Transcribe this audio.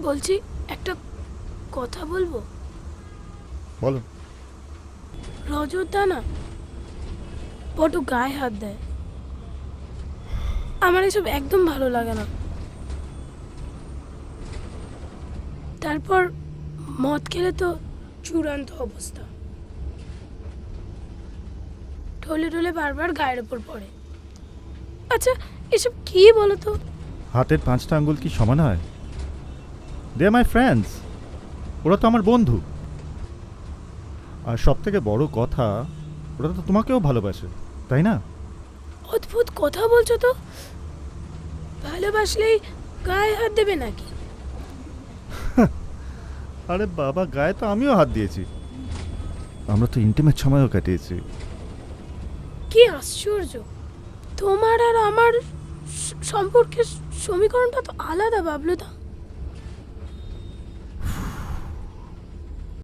বলছি একটা কথা বলবো। বলো। রজতদা না বড় গায়ে হাত দেয়, আমার এসব একদম ভালো লাগে না। তারপর মদ খেলে তো চূড়ান্ত অবস্থা, ঢলে ঢলে বারবার গায়ের ওপর পড়ে। আচ্ছা এসব কি বলো তো? হাতের 5টা আঙ্গুল কি সমান হয়? দে আর মাই ফ্রেন্ডস, ওরা তো আমার বন্ধু। আর সব থেকে বড় কথা, ওরা তো তোমাকেও ভালোবাসে, তাই না? অদ্ভুত কথা বলছো তো। ভালোবাসলেই গায়ে হাত দেবে নাকি? আরে বাবা, গায়ে তো আমিও হাত দিয়েছি, আমরা তো ইন্টিমেট সময়ও কাটিয়েছি। কি আশ্চর্য, তোমার আর আমার সম্পর্কের সমীকরণটা তো আলাদা বাবলুদা।